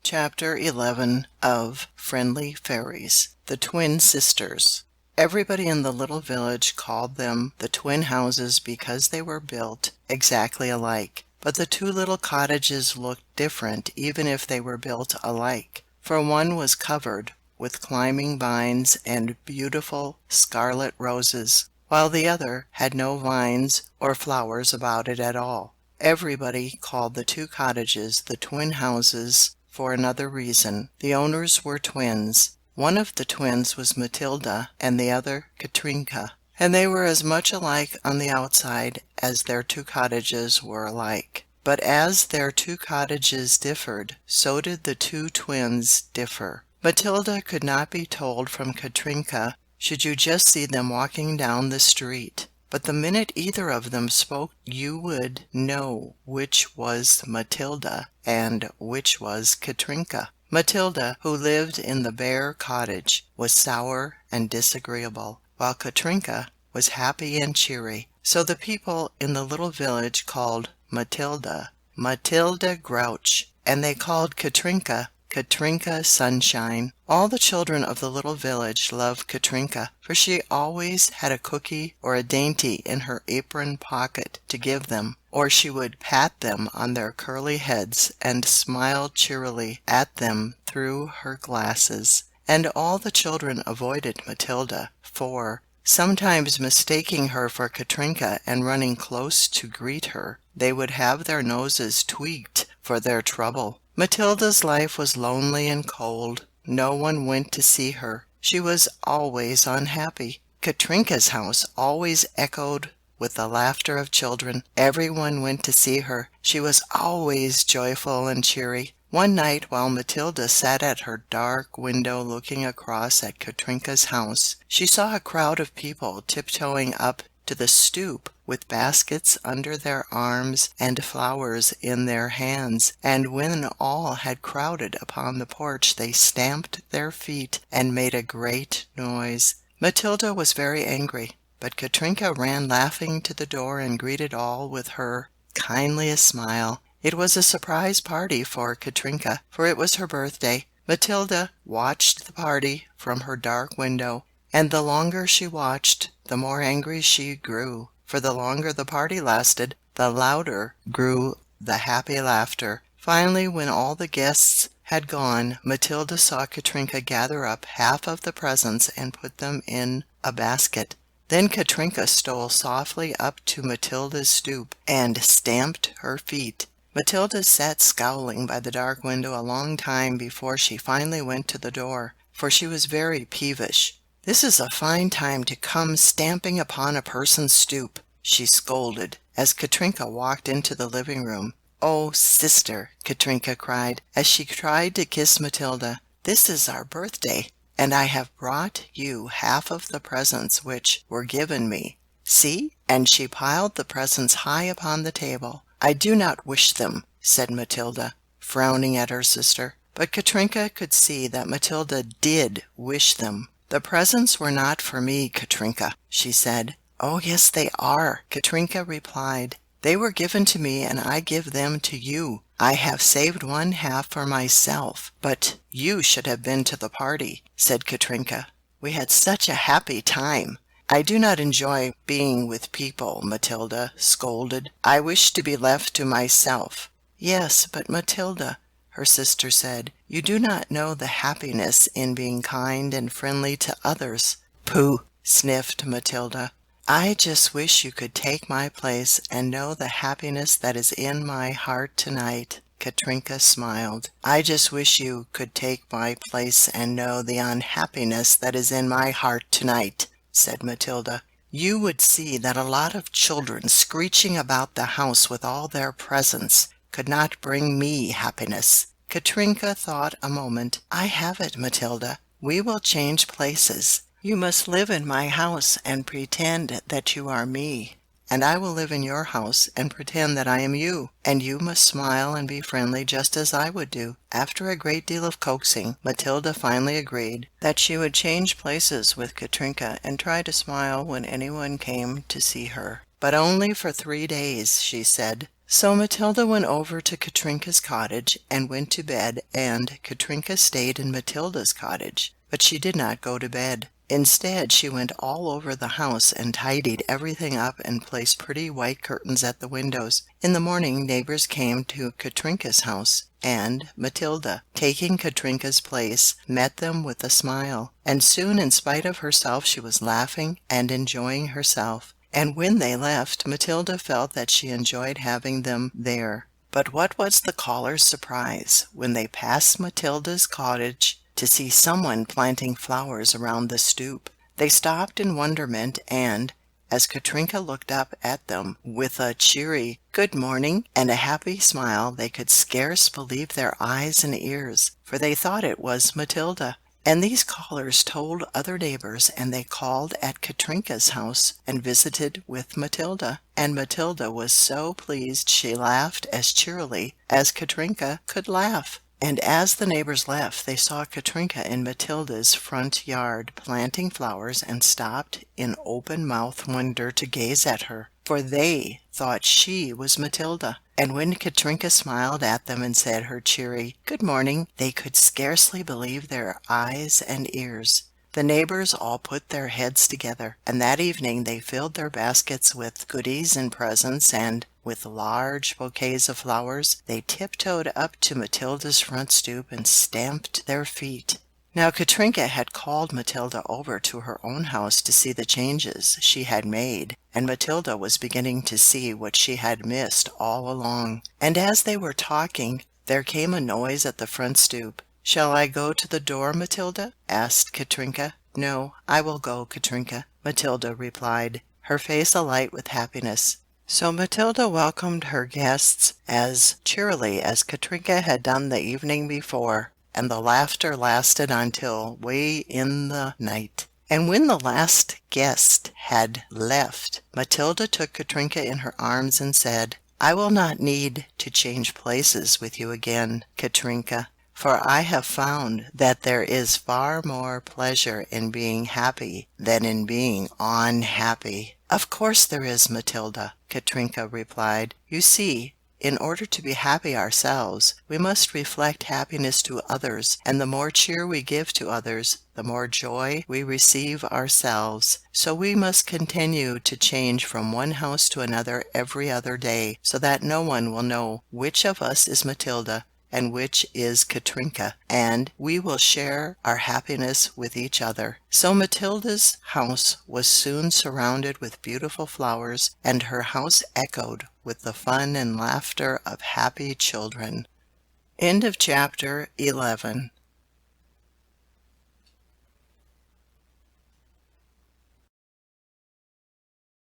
Chapter 11 of Friendly Fairies. The Twin Sisters. Everybody in the little village called them the twin houses because they were built exactly alike. But the two little cottages looked different even if they were built alike, for one was covered with climbing vines and beautiful scarlet roses, while the other had no vines or flowers about it at all. Everybody called the two cottages the twin houses for another reason. The owners were twins. One of the twins was Matilda and the other Katrinka, and they were as much alike on the outside as their two cottages were alike. But as their two cottages differed, so did the two twins differ. Matilda could not be told from Katrinka should you just see them walking down the street. But the minute either of them spoke you would know which was Matilda and which was Katrinka. Matilda, who lived in the bare cottage, was sour and disagreeable, while Katrinka was happy and cheery. So the people in the little village called Matilda Grouch, and they called Katrinka Sunshine. All the children of the little village loved Katrinka, for she always had a cookie or a dainty in her apron pocket to give them, or she would pat them on their curly heads and smile cheerily at them through her glasses. And all the children avoided Matilda, for, sometimes mistaking her for Katrinka and running close to greet her, they would have their noses tweaked for their trouble. Matilda's life was lonely and cold. No one went to see her. She was always unhappy. Katrinka's house always echoed with the laughter of children. Everyone went to see her. She was always joyful and cheery. One night, while Matilda sat at her dark window looking across at Katrinka's house, she saw a crowd of people tiptoeing up to the stoop with baskets under their arms and flowers in their hands, and when all had crowded upon the porch they stamped their feet and made a great noise. Matilda was very angry, but Katrinka ran laughing to the door and greeted all with her kindliest smile. It was a surprise party for Katrinka, for it was her birthday. Matilda watched the party from her dark window, and the longer she watched, the more angry she grew, for the longer the party lasted, the louder grew the happy laughter. Finally, when all the guests had gone, Matilda saw Katrinka gather up half of the presents and put them in a basket. Then Katrinka stole softly up to Matilda's stoop and stamped her feet. Matilda sat scowling by the dark window a long time before she finally went to the door, for she was very peevish. "This is a fine time to come stamping upon a person's stoop," she scolded, as Katrinka walked into the living room. "Oh, sister," Katrinka cried, as she tried to kiss Matilda, "this is our birthday, and I have brought you half of the presents which were given me. See!" And she piled the presents high upon the table. "I do not wish them," said Matilda, frowning at her sister. But Katrinka could see that Matilda did wish them. "The presents were not for me, Katrinka," she said. "Oh, yes, they are," Katrinka replied. "They were given to me and I give them to you. I have saved one half for myself." "But you should have been to the party," said Katrinka. "We had such a happy time." "I do not enjoy being with people," Matilda scolded. "I wish to be left to myself." "Yes, but Matilda," her sister said, "you do not know the happiness in being kind and friendly to others." "Pooh!" sniffed Matilda. "I just wish you could take my place and know the happiness that is in my heart tonight." Katrinka smiled. "I just wish you could take my place and know the unhappiness that is in my heart tonight," said Matilda. "You would see that a lot of children screeching about the house with all their presents could not bring me happiness." Katrinka thought a moment. "I have it, Matilda. We will change places. You must live in my house and pretend that you are me, and I will live in your house and pretend that I am you, and you must smile and be friendly just as I would do." After a great deal of coaxing, Matilda finally agreed that she would change places with Katrinka and try to smile when anyone came to see her. "But only for 3 days," she said. So Matilda went over to Katrinka's cottage and went to bed, and Katrinka stayed in Matilda's cottage. But she did not go to bed. Instead, she went all over the house and tidied everything up and placed pretty white curtains at the windows. In the morning, neighbors came to Katrinka's house, and Matilda, taking Katrinka's place, met them with a smile. And soon, in spite of herself, she was laughing and enjoying herself. And when they left, Matilda felt that she enjoyed having them there. But what was the callers' surprise when they passed Matilda's cottage to see someone planting flowers around the stoop. They stopped in wonderment, and, as Katrinka looked up at them with a cheery "Good morning" and a happy smile, they could scarce believe their eyes and ears, for they thought it was Matilda. And these callers told other neighbors, and they called at Katrinka's house and visited with Matilda. And Matilda was so pleased she laughed as cheerily as Katrinka could laugh. And as the neighbors left, they saw Katrinka in Matilda's front yard planting flowers, and stopped in open-mouthed wonder to gaze at her, for they thought she was Matilda. And when Katrinka smiled at them and said her cheery "Good morning," they could scarcely believe their eyes and ears. The neighbors all put their heads together, and that evening they filled their baskets with goodies and presents, and, with large bouquets of flowers, they tiptoed up to Matilda's front stoop and stamped their feet. Now Katrinka had called Matilda over to her own house to see the changes she had made, and Matilda was beginning to see what she had missed all along. And as they were talking, there came a noise at the front stoop. "Shall I go to the door, Matilda?" asked Katrinka. "No, I will go, Katrinka," Matilda replied, her face alight with happiness. So Matilda welcomed her guests as cheerily as Katrinka had done the evening before, and the laughter lasted until way in the night. And when the last guest had left, Matilda took Katrinka in her arms and said, "I will not need to change places with you again, Katrinka, for I have found that there is far more pleasure in being happy than in being unhappy." "Of course there is, Matilda," Katrinka replied. "You see, in order to be happy ourselves, we must reflect happiness to others, and the more cheer we give to others, the more joy we receive ourselves. So we must continue to change from one house to another every other day, so that no one will know which of us is Matilda and which is Katrinka, and we will share our happiness with each other." So Matilda's house was soon surrounded with beautiful flowers, and her house echoed with the fun and laughter of happy children. End of chapter 11.